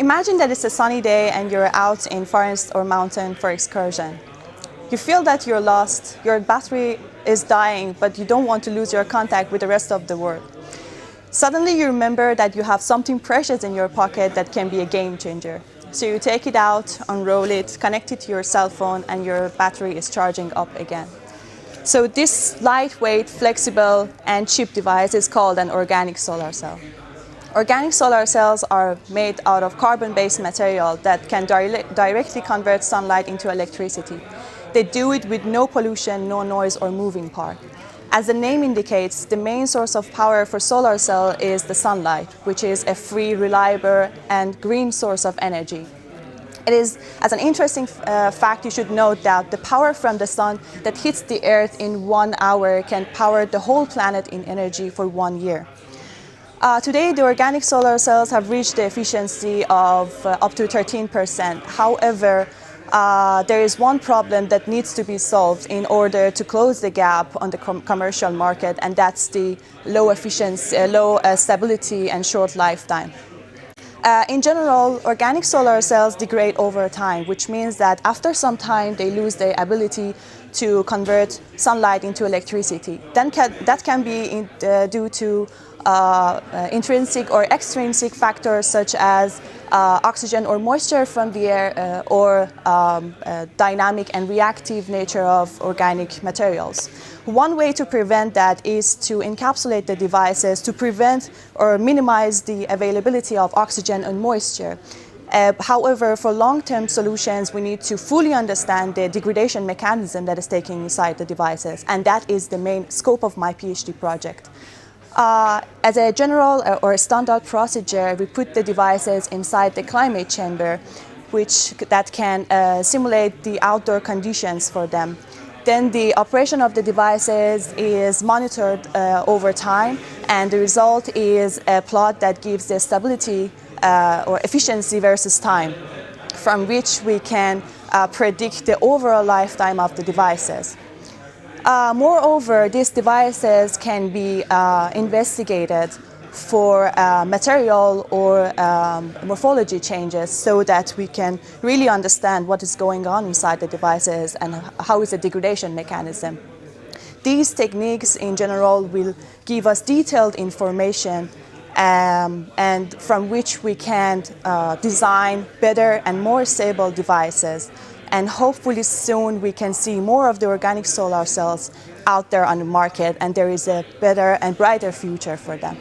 Imagine that it's a sunny day and you're out in forest or mountain for excursion. You feel that you're lost, your battery is dying, but you don't want to lose your contact with the rest of the world. Suddenly you remember that you have something precious in your pocket that can be a game changer. So you take it out, unroll it, connect it to your cell phone, and your battery is charging up again. So this lightweight, flexible, and cheap device is called an organic solar cell. Organic solar cells are made out of carbon-based material that can directly convert sunlight into electricity. They do it with no pollution, no noise, or moving part. As the name indicates, the main source of power for solar cell is the sunlight, which is a free, reliable, and green source of energy. It is, as an interesting fact, you should note that the power from the sun that hits the earth in 1 hour can power the whole planet in energy for 1 year. Today, the organic solar cells have reached the efficiency of up to 13%. However, there is one problem that needs to be solved in order to close the gap on the commercial market, and that's the low efficiency, low stability and short lifetime. In general, organic solar cells degrade over time, which means that after some time they lose their ability to convert sunlight into electricity. Then that can be due to intrinsic or extrinsic factors such as oxygen or moisture from the air or dynamic and reactive nature of organic materials. One way to prevent that is to encapsulate the devices to prevent or minimize the availability of oxygen and moisture. However, for long-term solutions, we need to fully understand the degradation mechanism that is taking inside the devices, and that is the main scope of my PhD project. As a general or a standard procedure, we put the devices inside the climate chamber, that can simulate the outdoor conditions for them. Then the operation of the devices is monitored over time, and the result is a plot that gives the stability or efficiency versus time, from which we can predict the overall lifetime of the devices. Moreover, these devices can be investigated for material or morphology changes so that we can really understand what is going on inside the devices and how is the degradation mechanism. These techniques in general will give us detailed information and from which we can design better and more stable devices. And hopefully soon we can see more of the organic solar cells out there on the market, and there is a better and brighter future for them.